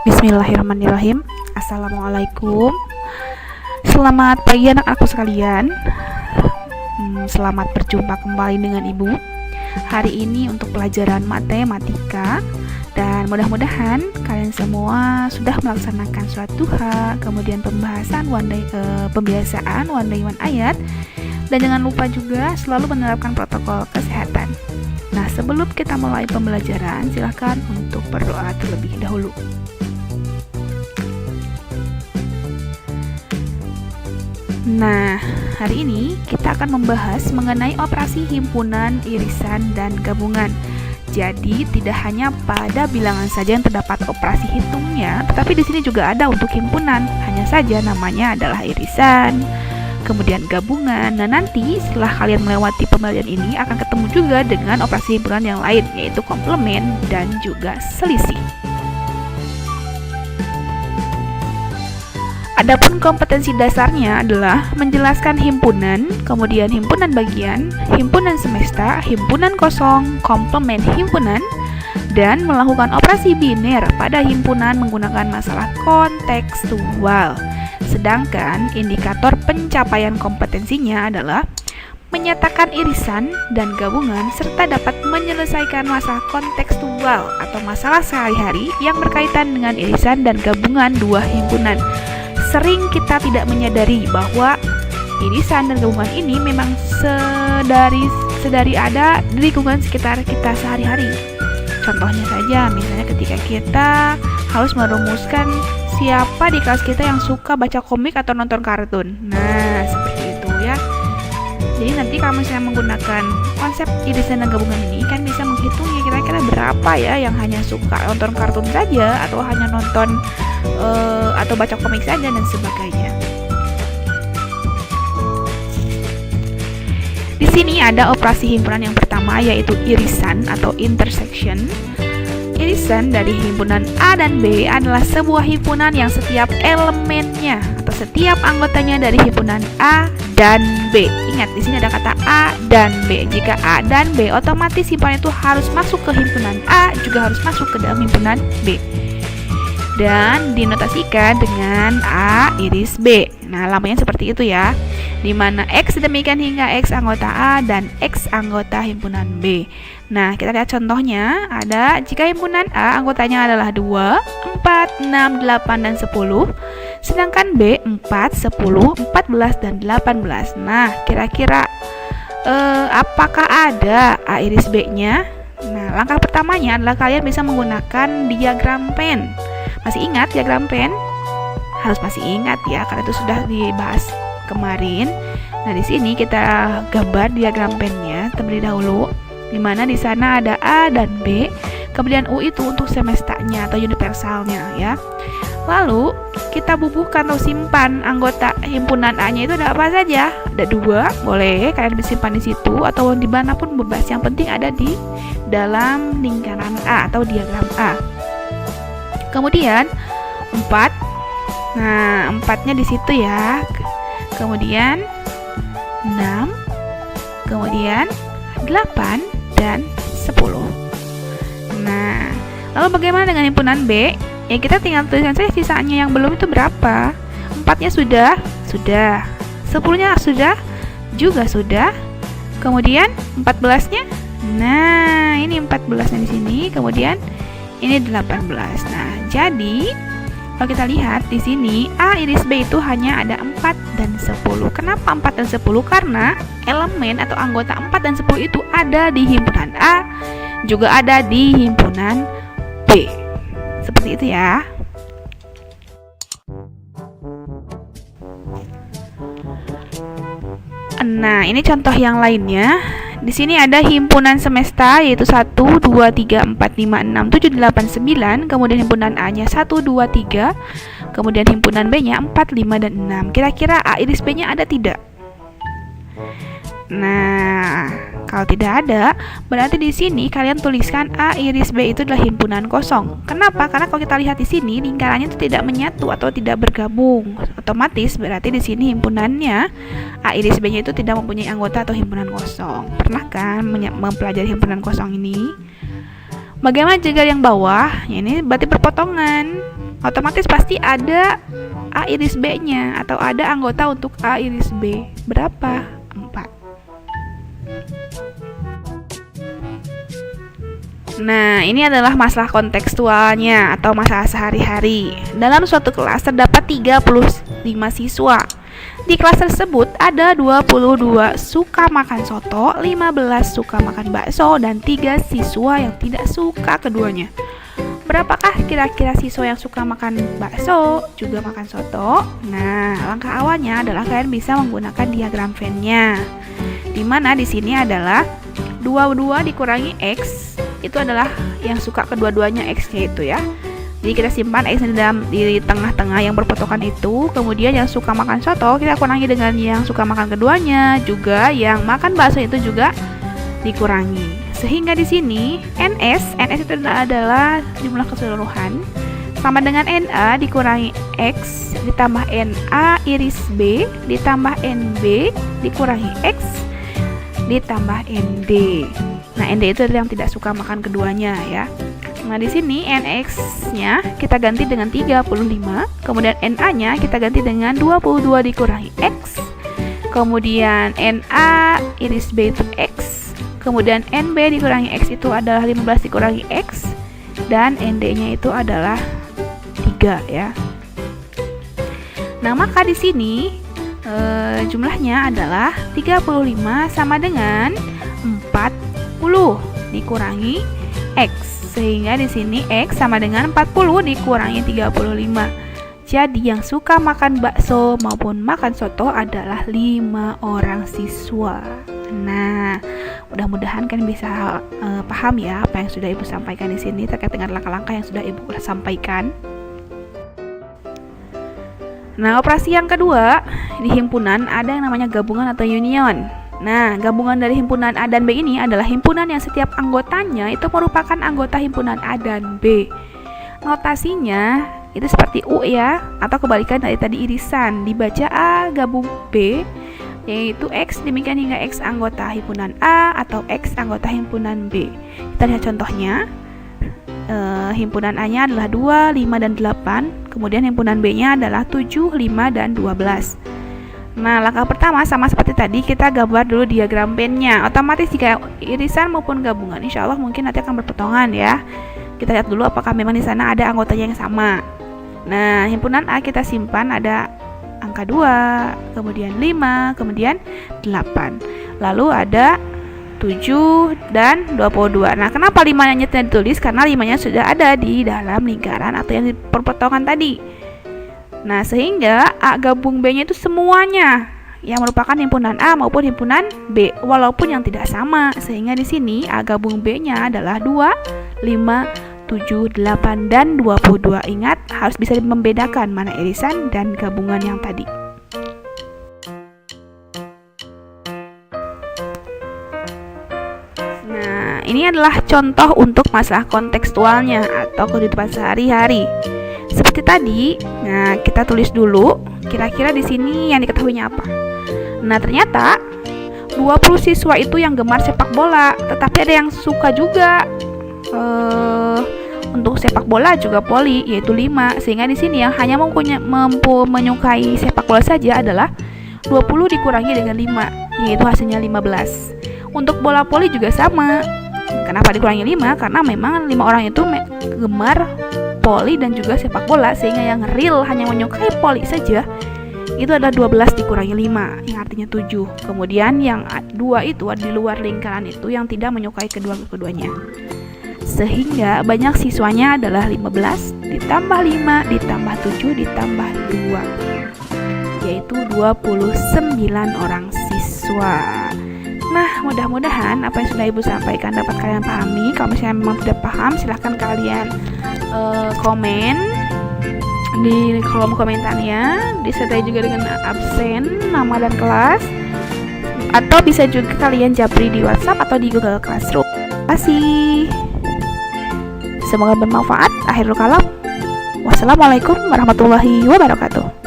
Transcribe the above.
Bismillahirrahmanirrahim. Assalamualaikum. Selamat pagi anak-anakku sekalian. Selamat berjumpa kembali dengan Ibu. Hari ini untuk pelajaran matematika. Dan mudah-mudahan kalian semua sudah melaksanakan sholat duha, kemudian pembahasan pembiasaan one day one ayat. Dan jangan lupa juga selalu menerapkan protokol kesehatan. Nah, sebelum kita mulai pembelajaran, silakan untuk berdoa terlebih dahulu. Nah, hari ini kita akan membahas mengenai operasi himpunan, irisan, dan gabungan. Jadi, tidak hanya pada bilangan saja yang terdapat operasi hitungnya, tetapi di sini juga ada untuk himpunan. Hanya saja namanya adalah irisan, kemudian gabungan. Nah, nanti setelah kalian melewati pembelajaran ini akan ketemu juga dengan operasi himpunan yang lain, yaitu komplement dan juga selisih. Adapun kompetensi dasarnya adalah menjelaskan himpunan, kemudian himpunan bagian, himpunan semesta, himpunan kosong, komplement himpunan, dan melakukan operasi biner pada himpunan menggunakan masalah kontekstual. Sedangkan indikator pencapaian kompetensinya adalah menyatakan irisan dan gabungan serta dapat menyelesaikan masalah kontekstual atau masalah sehari-hari yang berkaitan dengan irisan dan gabungan dua himpunan. Sering kita tidak menyadari bahwa irisan dan gabungan ini memang sedari ada di lingkungan sekitar kita sehari-hari. Contohnya saja, misalnya ketika kita harus merumuskan siapa di kelas kita yang suka baca komik atau nonton kartun. Nah, seperti itu ya. Jadi nanti kalau misalnya menggunakan konsep irisan dan gabungan ini kan bisa menghitungnya kira-kira berapa ya yang hanya suka nonton kartun saja atau hanya nonton atau baca komik saja dan sebagainya. Di sini ada operasi himpunan yang pertama yaitu irisan atau intersection. Irisan dari himpunan A dan B adalah sebuah himpunan yang setiap elemennya atau setiap anggotanya dari himpunan A dan B. Ingat, di sini ada kata A dan B. Jika A dan B, otomatis himpunan itu harus masuk ke himpunan A, juga harus masuk ke dalam himpunan B. Dan dinotasikan dengan A iris B. Nah, lamanya seperti itu ya. Di mana X demikian hingga X anggota A dan X anggota himpunan B. Nah, kita lihat contohnya. Ada jika himpunan A anggotanya adalah 2, 4, 6, 8, dan 10. Sedangkan B 4, 10, 14, dan 18. Nah, kira-kira apakah ada A iris B-nya? Nah, langkah pertamanya adalah kalian bisa menggunakan diagram pen. Masih ingat diagram pen? Harus masih ingat ya, karena itu sudah dibahas kemarin. Nah, di sini kita gambar diagram pennya terlebih dahulu, di mana di sana ada A dan B, kemudian U itu untuk semestanya atau universalnya ya. Lalu kita bubuhkan atau simpan anggota himpunan A-nya itu ada apa saja? Ada 2, boleh kalian disimpan di situ atau dimanapun bebas. Yang penting ada di dalam lingkaran A atau diagram A. Kemudian 4. Nah, 4-nya di situ ya. Kemudian 6. Kemudian 8 dan 10. Nah, lalu bagaimana dengan himpunan B? Ya, kita tinggal tuliskan saja sisanya yang belum itu berapa. 4-nya sudah. 10-nya sudah, juga sudah. Kemudian 14-nya. Nah, ini 14-nya di sini. Kemudian ini 18. Nah, jadi kalau kita lihat di sini A iris B itu hanya ada 4 dan 10. Kenapa 4 dan 10? Karena elemen atau anggota 4 dan 10 itu ada di himpunan A, juga ada di himpunan B. Seperti itu ya. Nah, ini contoh yang lainnya. Di sini ada himpunan semesta yaitu 1, 2, 3, 4, 5, 6, 7, 8, 9. Kemudian himpunan A-nya 1, 2, 3. Kemudian himpunan B-nya 4, 5, dan 6. Kira-kira A iris B-nya ada tidak? Nah, kalau tidak ada, berarti di sini kalian tuliskan A iris B itu adalah himpunan kosong. Kenapa? Karena kalau kita lihat di sini lingkarannya itu tidak menyatu atau tidak bergabung. Otomatis berarti di sini himpunannya A iris B-nya itu tidak mempunyai anggota atau himpunan kosong. Pernah kan mempelajari himpunan kosong ini? Bagaimana jika yang bawah? Ya, ini berarti perpotongan. otomatis pasti ada A iris B-nya atau ada anggota untuk A iris B. Berapa? 4. Nah, ini adalah masalah kontekstualnya atau masalah sehari-hari. Dalam suatu kelas terdapat 35 siswa. Di kelas tersebut ada 22 suka makan soto, 15 suka makan bakso, dan 3 siswa yang tidak suka keduanya. Berapakah kira-kira siswa yang suka makan bakso, juga makan soto? Nah, langkah awalnya adalah kalian bisa menggunakan diagram Venn-nya. Dimana di sini adalah 22 dikurangi X, itu adalah yang suka kedua-duanya X-nya itu ya. Jadi kita simpan X di tengah-tengah yang berpotokan itu. Kemudian yang suka makan soto kita kurangi dengan yang suka makan keduanya. Juga yang makan bakso itu juga dikurangi. Sehingga di sini NS itu adalah jumlah keseluruhan sama dengan NA dikurangi X ditambah NA iris B ditambah NB dikurangi X ditambah ND. Nah, ND itu adalah yang tidak suka makan keduanya ya. Nah, di sini NX-nya kita ganti dengan 35, kemudian NA-nya kita ganti dengan 22 dikurangi X. Kemudian NA iris B itu X. Kemudian NB dikurangi X itu adalah 15 dikurangi X, dan ND-nya itu adalah 3 ya. Nah, maka di sini jumlahnya adalah 35 sama dengan 40 dikurangi X. Sehingga di sini X sama dengan 40 dikurangi 35. Jadi yang suka makan bakso maupun makan soto adalah 5 orang siswa. Nah, mudah-mudahan kalian bisa paham ya apa yang sudah Ibu sampaikan di sini terkait dengan langkah-langkah yang sudah Ibu sampaikan. Nah, operasi yang kedua di himpunan ada yang namanya gabungan atau union. Nah, gabungan dari himpunan A dan B ini adalah himpunan yang setiap anggotanya itu merupakan anggota himpunan A dan B. Notasinya itu seperti U ya, atau kebalikan dari tadi irisan. Dibaca A gabung B, yaitu X demikian hingga X anggota himpunan A atau X anggota himpunan B. Kita lihat contohnya. Himpunan A-nya adalah 2, 5, dan 8. Kemudian himpunan B-nya adalah 7, 5, dan 12. Nah, langkah pertama sama seperti tadi, kita gambar dulu diagram Venn-nya. Otomatis jika irisan maupun gabungan, insya Allah mungkin nanti akan berpotongan ya. Kita lihat dulu apakah memang di sana ada anggotanya yang sama. Nah, himpunan A kita simpan ada angka 2, kemudian 5, kemudian 8. Lalu ada 7 dan 22. Nah, kenapa 5-nya tidak ditulis? Karena 5-nya sudah ada di dalam lingkaran atau yang diperpotongan tadi. Nah, sehingga A gabung B-nya itu semuanya yang merupakan himpunan A maupun himpunan B, walaupun yang tidak sama. Sehingga di sini A gabung B-nya adalah 2, 5, 7, 8, dan 22. Ingat, harus bisa membedakan mana irisan dan gabungan yang tadi. Nah, ini adalah contoh untuk masalah kontekstualnya atau kehidupan sehari-hari. Seperti tadi, nah kita tulis dulu kira-kira di sini yang diketahuinya apa. Nah, ternyata 20 siswa itu yang gemar sepak bola, tetapi ada yang suka juga untuk sepak bola juga poli, yaitu 5. Sehingga di sini yang hanya mampu menyukai sepak bola saja adalah 20 dikurangi dengan 5, yaitu hasilnya 15. Untuk bola poli juga sama. Kenapa dikurangi 5? Karena memang 5 orang itu gemar poli dan juga sepak bola, sehingga yang real hanya menyukai poli saja itu adalah 12 dikurangi 5, yang artinya 7. Kemudian yang 2 itu di luar lingkaran itu yang tidak menyukai keduanya. Sehingga banyak siswanya adalah 15 ditambah 5 ditambah 7 ditambah 2, yaitu 29 orang siswa. Nah, mudah-mudahan apa yang sudah Ibu sampaikan dapat kalian pahami. Kalau misalnya memang tidak paham, silahkan kalian komen di kolom komentarnya, disertai juga dengan absen, nama dan kelas, atau bisa juga kalian japri di WhatsApp atau di Google Classroom. Terima kasih. Semoga bermanfaat. Akhirul kalam. Wassalamualaikum warahmatullahi wabarakatuh.